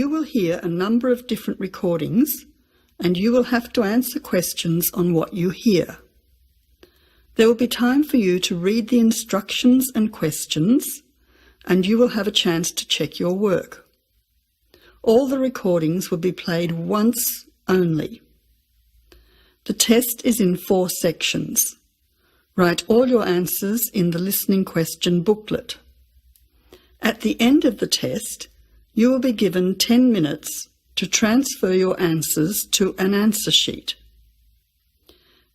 You will hear a number of different recordings, and you will have to answer questions on what you hear. There will be time for you to read the instructions and questions, and you will have a chance to check your work. All the recordings will be played once only. The test is in 4 sections. Write all your answers in the listening question booklet. At the end of the test, you will be given 10 minutes to transfer your answers to an answer sheet.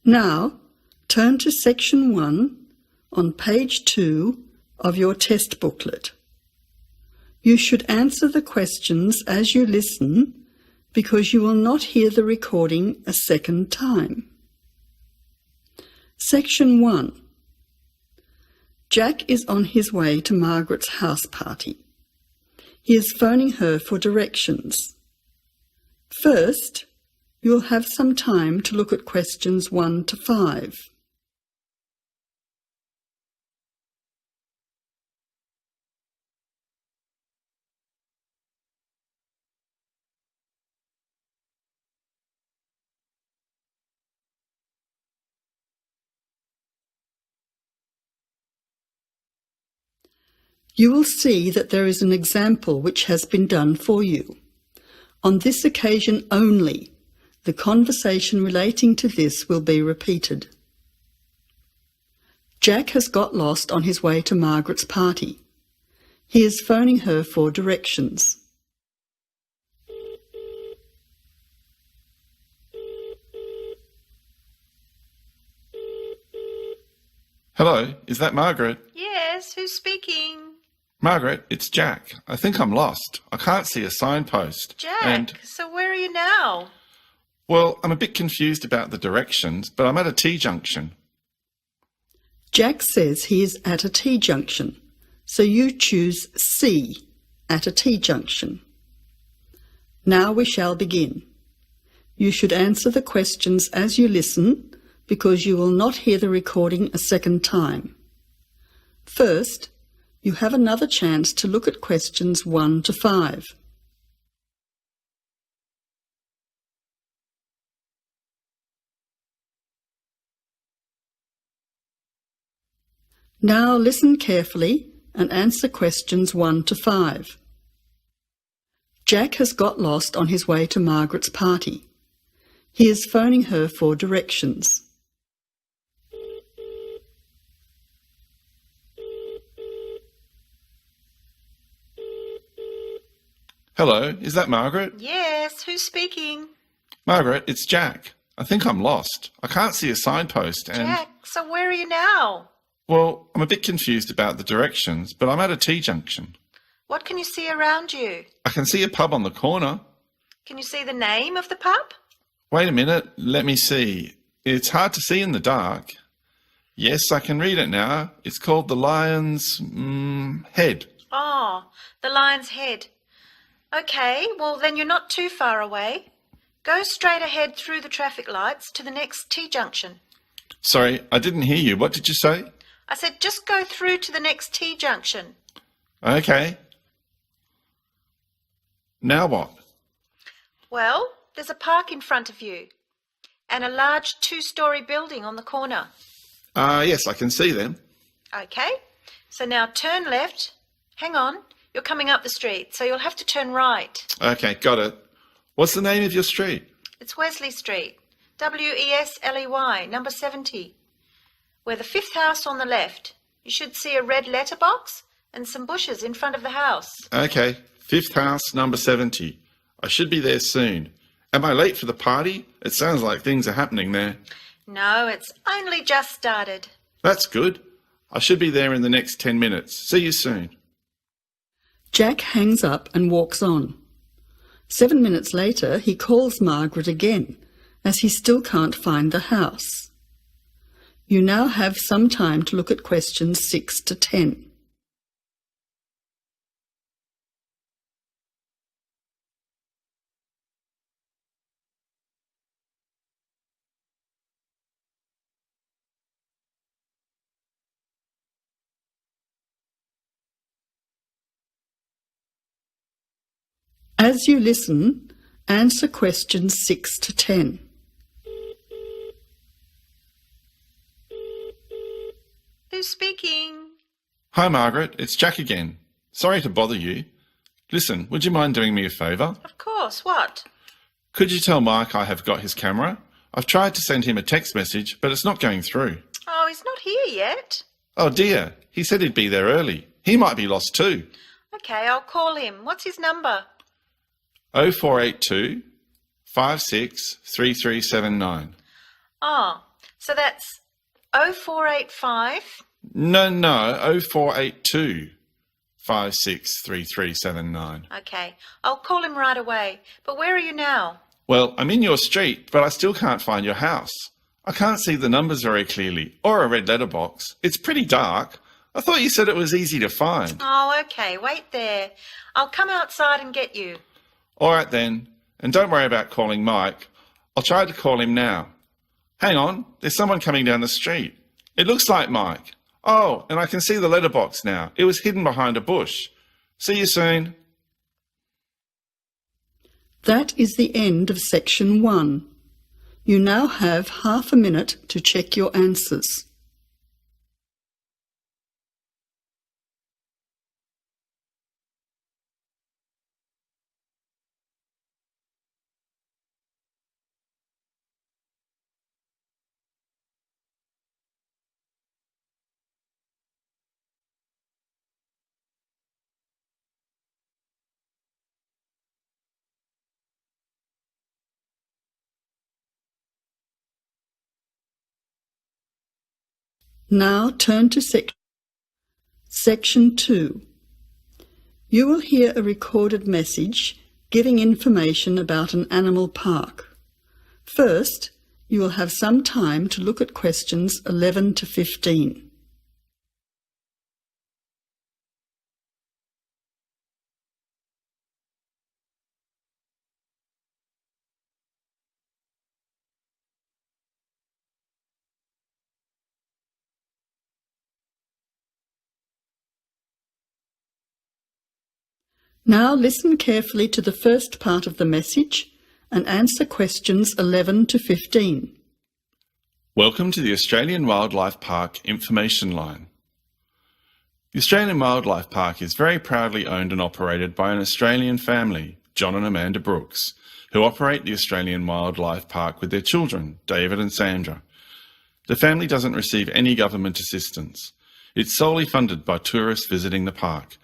Now, turn to section 1 on page 2 of your test booklet. You should answer the questions as you listen because you will not hear the recording a second time. Section 1. Jack is on his way to Margaret's house party. He is phoning her for directions. First, you'll have some time to look at questions 1 to 5. You will see that there is an example which has been done for you. On this occasion only, the conversation relating to this will be repeated. Jack has got lost on his way to Margaret's party. He is phoning her for directions. Hello, is that Margaret? Yes, who's speaking? Margaret, it's Jack. I think I'm lost. I can't see a signpost. Jack, so where are you now? Well, I'm a bit confused about the directions, but I'm at a T-junction. Jack says he is at a T-junction, so you choose C, at a T-junction. Now we shall begin. You should answer the questions as you listen, because you will not hear the recording a second time. First, you have another chance to look at questions 1 to 5. Now listen carefully and answer questions 1 to 5. Jack has got lost on his way to Margaret's party. He is phoning her for directions. Hello, is that Margaret? Yes, who's speaking? Margaret, it's Jack. I think I'm lost. I can't see a signpost and... Jack, so where are you now? Well, I'm a bit confused about the directions, but I'm at a T-junction. What can you see around you? I can see a pub on the corner. Can you see the name of the pub? Wait a minute, let me see. It's hard to see in the dark. Yes, I can read it now. It's called the Lion's Head. Oh, the Lion's Head. Okay, well then you're not too far away. Go straight ahead through the traffic lights to the next T-junction. Sorry, I didn't hear you. What did you say? I said just go through to the next T-junction. Okay. Now what? Well, there's a park in front of you and a large 2-storey building on the corner. Yes, I can see them. Okay, so now turn left. Hang on, you're coming up the street, so you'll have to turn right. Okay, got it. What's the name of your street? It's Wesley Street, Wesley, number 70. We're the 5th house on the left. You should see a red letterbox and some bushes in front of the house. Okay, 5th house, number 70. I should be there soon. Am I late for the party? It sounds like things are happening there. No, it's only just started. That's good. I should be there in the next 10 minutes. See you soon. Jack hangs up and walks on. 7 minutes later, he calls Margaret again, as he still can't find the house. You now have some time to look at questions 6 to 10. As you listen, answer questions 6 to 10. Who's speaking? Hi, Margaret. It's Jack again. Sorry to bother you. Listen, would you mind doing me a favour? Of course, what? Could you tell Mike I have got his camera? I've tried to send him a text message, but it's not going through. Oh, he's not here yet. Oh dear, he said he'd be there early. He might be lost too. Okay, I'll call him. What's his number? 0482 563379. Oh, so that's 0485. No, 0482 563379. Okay, I'll call him right away. But where are you now? Well, I'm in your street, but I still can't find your house. I can't see the numbers very clearly, or a red letterbox. It's pretty dark. I thought you said it was easy to find. Oh, okay, wait there. I'll come outside and get you. All right then, and don't worry about calling Mike. I'll try to call him now. Hang on, there's someone coming down the street. It looks like Mike. Oh, and I can see the letterbox now. It was hidden behind a bush. See you soon. That is the end of section 1. You now have half a minute to check your answers. Now turn to section 2. You will hear a recorded message giving information about an animal park. First, you will have some time to look at questions 11 to 15. Now listen carefully to the first part of the message and answer questions 11 to 15. Welcome to the Australian Wildlife Park Information Line. The Australian Wildlife Park is very proudly owned and operated by an Australian family, John and Amanda Brooks, who operate the Australian Wildlife Park with their children, David and Sandra. The family doesn't receive any government assistance. It's solely funded by tourists visiting the park.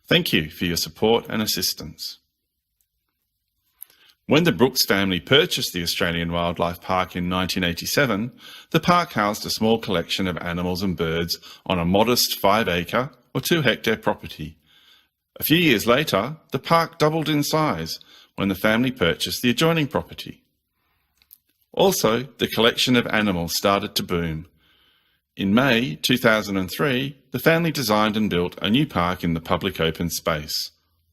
Thank you for your support and assistance. When the Brooks family purchased the Australian Wildlife Park in 1987, the park housed a small collection of animals and birds on a modest 5-acre or 2-hectare property. A few years later, the park doubled in size when the family purchased the adjoining property. Also, the collection of animals started to boom. In May 2003, the family designed and built a new park in the public open space.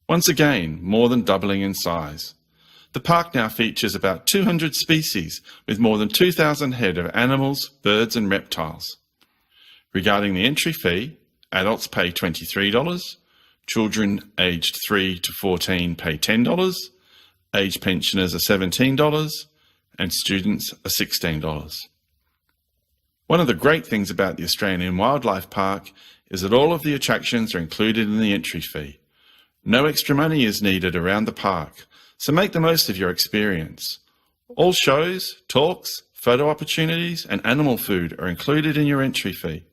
Once again, more than doubling in size. The park now features about 200 species with more than 2,000 head of animals, birds and reptiles. Regarding the entry fee, adults pay $23, children aged 3 to 14 pay $10, age pensioners are $17 and students are $16. One of the great things about the Australian Wildlife Park is that all of the attractions are included in the entry fee. No extra money is needed around the park, so make the most of your experience. All shows, talks, photo opportunities and animal food are included in your entry fee.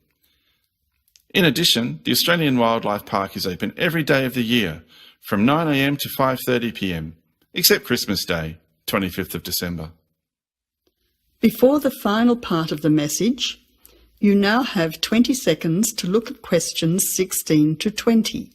In addition, the Australian Wildlife Park is open every day of the year from 9 a.m. to 5:30 p.m, except Christmas Day, 25th of December. Before the final part of the message, you now have 20 seconds to look at questions 16 to 20.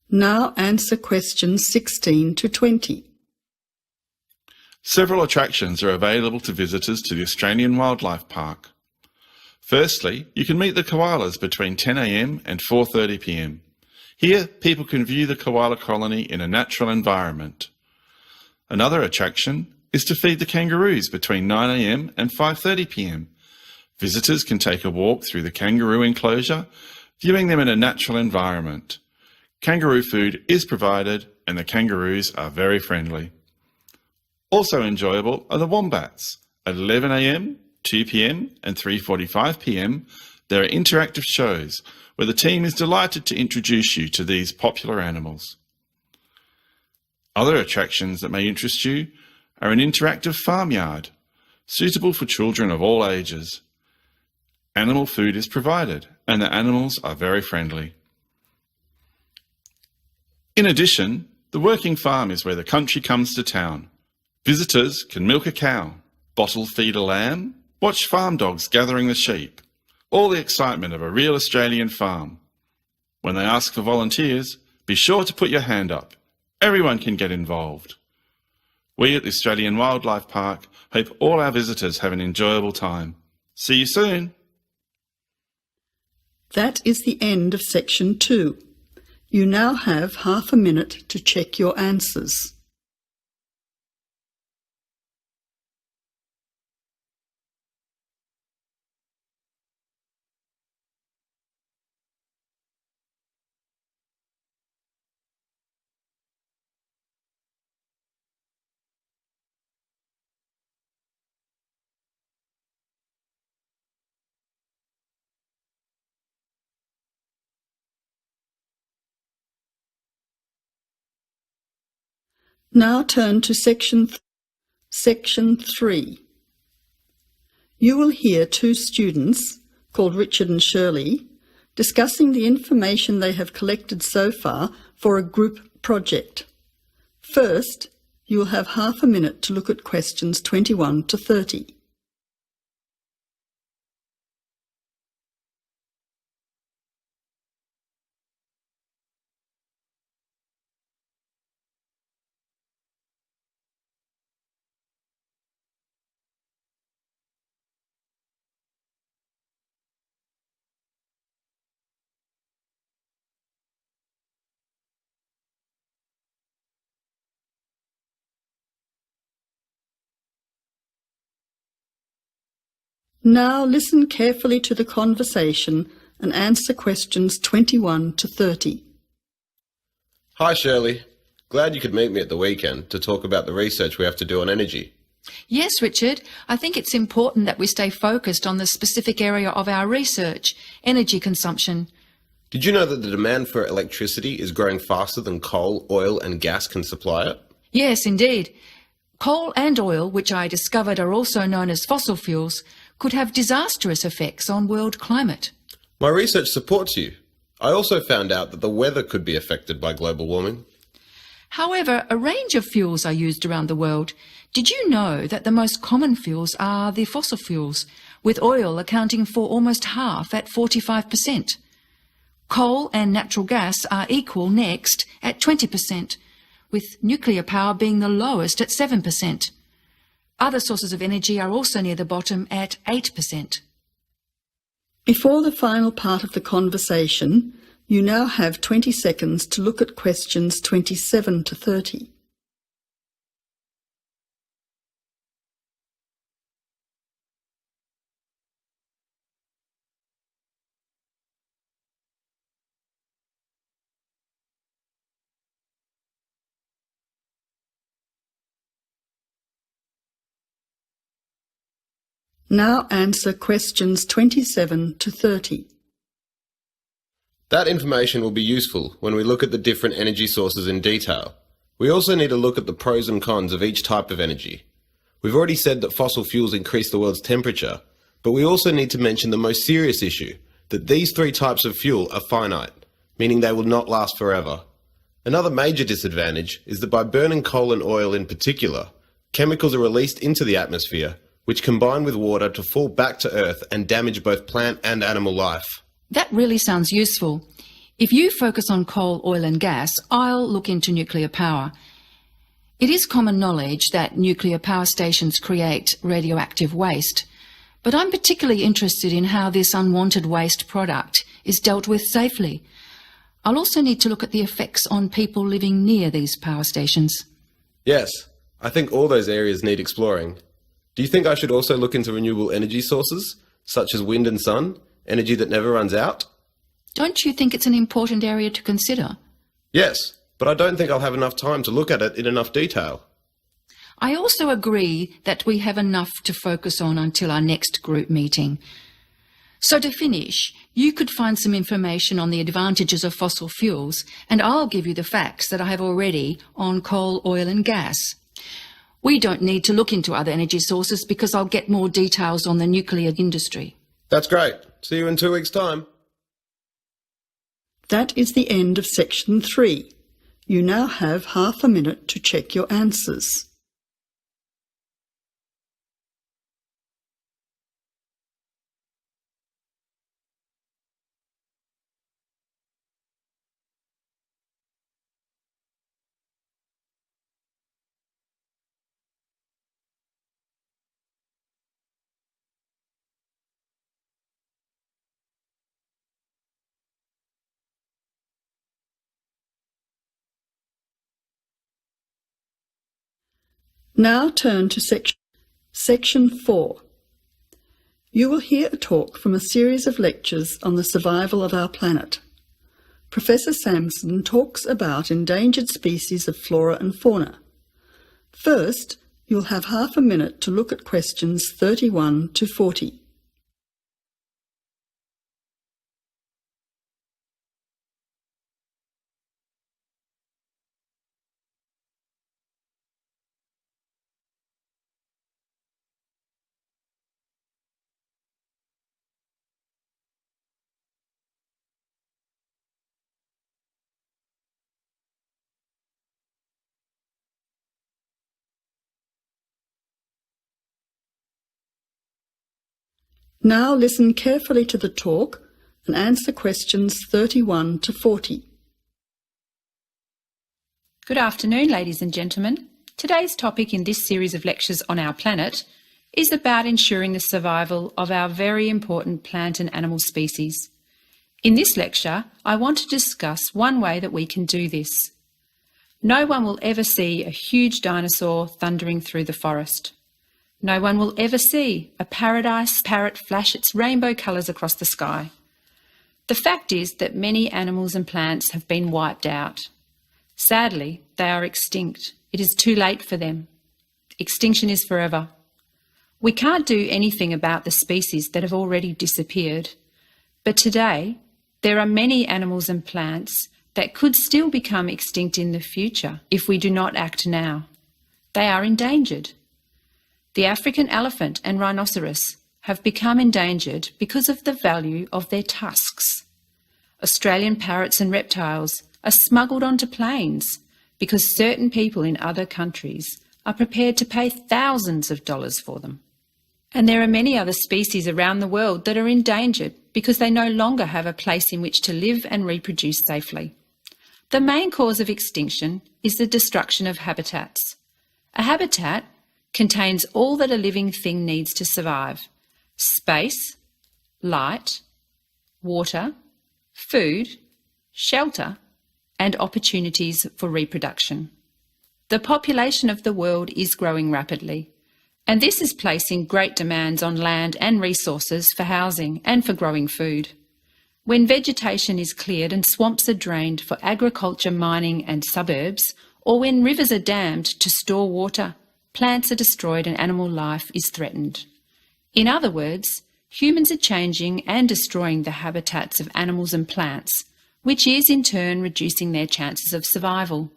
Now answer questions 16 to 20. Several attractions are available to visitors to the Australian Wildlife Park. Firstly, you can meet the koalas between 10 a.m. and 4:30 p.m. Here, people can view the koala colony in a natural environment. Another attraction is to feed the kangaroos between 9 a.m. and 5:30 p.m. Visitors can take a walk through the kangaroo enclosure, viewing them in a natural environment. Kangaroo food is provided and the kangaroos are very friendly. Also enjoyable are the wombats. At 11 a.m, 2 p.m. and 3:45 p.m, there are interactive shows where the team is delighted to introduce you to these popular animals. Other attractions that may interest you are an interactive farmyard, suitable for children of all ages. Animal food is provided and the animals are very friendly. In addition, the working farm is where the country comes to town. Visitors can milk a cow, bottle feed a lamb, watch farm dogs gathering the sheep. All the excitement of a real Australian farm. When they ask for volunteers, be sure to put your hand up. Everyone can get involved. We at the Australian Wildlife Park hope all our visitors have an enjoyable time. See you soon. That is the end of section 2. You now have half a minute to check your answers. Now turn to section 3. You will hear two students, called Richard and Shirley, discussing the information they have collected so far for a group project. First, you will have half a minute to look at questions 21 to 30. Now listen carefully to the conversation and answer questions 21 to 30. Hi Shirley, glad you could meet me at the weekend to talk about the research we have to do on energy. Yes, Richard. I think it's important that we stay focused on the specific area of our research, energy consumption. Did you know that the demand for electricity is growing faster than coal, oil and gas can supply it? Yes, indeed. Coal and oil, which I discovered are also known as fossil fuels, could have disastrous effects on world climate. My research supports you. I also found out that the weather could be affected by global warming. However, a range of fuels are used around the world. Did you know that the most common fuels are the fossil fuels, with oil accounting for almost half at 45%? Coal and natural gas are equal next at 20%, with nuclear power being the lowest at 7%. Other sources of energy are also near the bottom at 8%. Before the final part of the conversation, you now have 20 seconds to look at questions 27 to 30. Now answer questions 27 to 30. That information will be useful when we look at the different energy sources in detail. We also need to look at the pros and cons of each type of energy. We've already said that fossil fuels increase the world's temperature, but we also need to mention the most serious issue, that these three types of fuel are finite, meaning they will not last forever. Another major disadvantage is that by burning coal and oil in particular, chemicals are released into the atmosphere which combine with water to fall back to Earth and damage both plant and animal life. That really sounds useful. If you focus on coal, oil and gas, I'll look into nuclear power. It is common knowledge that nuclear power stations create radioactive waste, But I'm particularly interested in how this unwanted waste product is dealt with safely. I'll also need to look at the effects on people living near these power stations. Yes, I think all those areas need exploring. Do you think I should also look into renewable energy sources, such as wind and sun, energy that never runs out? Don't you think it's an important area to consider? Yes, but I don't think I'll have enough time to look at it in enough detail. I also agree that we have enough to focus on until our next group meeting. So to finish, you could find some information on the advantages of fossil fuels, and I'll give you the facts that I have already on coal, oil and gas. We don't need to look into other energy sources because I'll get more details on the nuclear industry. That's great. See you in 2 weeks' time. That is the end of section 3. You now have half a minute to check your answers. Now turn to section 4. You will hear a talk from a series of lectures on the survival of our planet. Professor Sampson talks about endangered species of flora and fauna. First, you'll have half a minute to look at questions 31 to 40. Now listen carefully to the talk and answer questions 31 to 40. Good afternoon, ladies and gentlemen. Today's topic in this series of lectures on our planet is about ensuring the survival of our very important plant and animal species. In this lecture, I want to discuss one way that we can do this. No one will ever see a huge dinosaur thundering through the forest. No one will ever see a paradise parrot flash its rainbow colours across the sky. The fact is that many animals and plants have been wiped out. Sadly, they are extinct. It is too late for them. Extinction is forever. We can't do anything about the species that have already disappeared. But today, there are many animals and plants that could still become extinct in the future if we do not act now. They are endangered. The African elephant and rhinoceros have become endangered because of the value of their tusks. Australian parrots and reptiles are smuggled onto planes because certain people in other countries are prepared to pay thousands of dollars for them. And there are many other species around the world that are endangered because they no longer have a place in which to live and reproduce safely. The main cause of extinction is the destruction of habitats. A habitat contains all that a living thing needs to survive: space, light, water, food, shelter, and opportunities for reproduction. The population of the world is growing rapidly, and this is placing great demands on land and resources for housing and for growing food. When vegetation is cleared and swamps are drained for agriculture, mining and suburbs, or when rivers are dammed to store water, plants are destroyed and animal life is threatened. In other words, humans are changing and destroying the habitats of animals and plants, which is in turn reducing their chances of survival.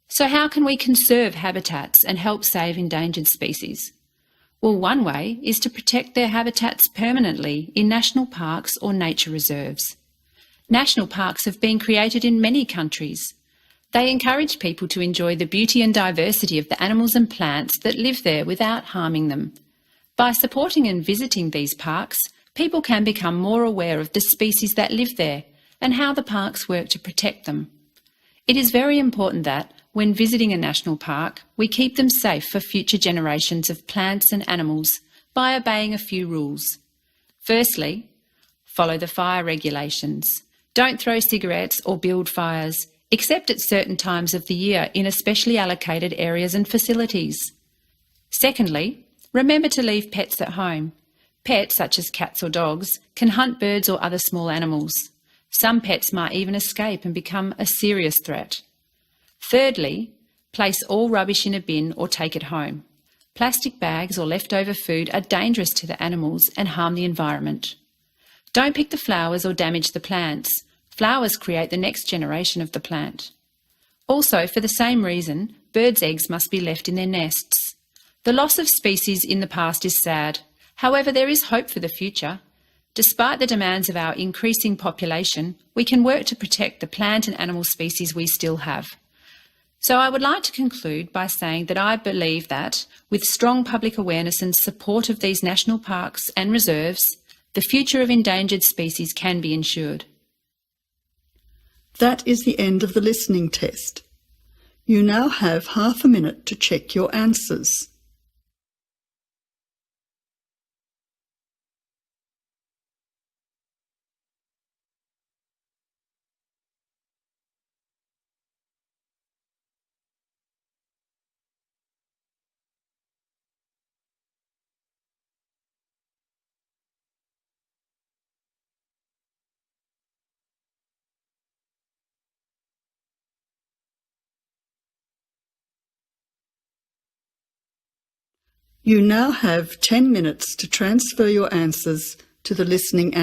So how can we conserve habitats and help save endangered species? Well, one way is to protect their habitats permanently in national parks or nature reserves. National parks have been created in many countries. They encourage people to enjoy the beauty and diversity of the animals and plants that live there without harming them. By supporting and visiting these parks, people can become more aware of the species that live there and how the parks work to protect them. It is very important that, when visiting a national park, we keep them safe for future generations of plants and animals by obeying a few rules. Firstly, follow the fire regulations. Don't throw cigarettes or build fires, except at certain times of the year in especially allocated areas and facilities. Secondly, remember to leave pets at home. Pets, such as cats or dogs, can hunt birds or other small animals. Some pets might even escape and become a serious threat. Thirdly, place all rubbish in a bin or take it home. Plastic bags or leftover food are dangerous to the animals and harm the environment. Don't pick the flowers or damage the plants. Flowers create the next generation of the plant. Also, for the same reason, birds' eggs must be left in their nests. The loss of species in the past is sad. However, there is hope for the future. Despite the demands of our increasing population, we can work to protect the plant and animal species we still have. So I would like to conclude by saying that I believe that, with strong public awareness and support of these national parks and reserves, the future of endangered species can be ensured. That is the end of the listening test. You now have half a minute to check your answers. You now have 10 minutes to transfer your answers to the listening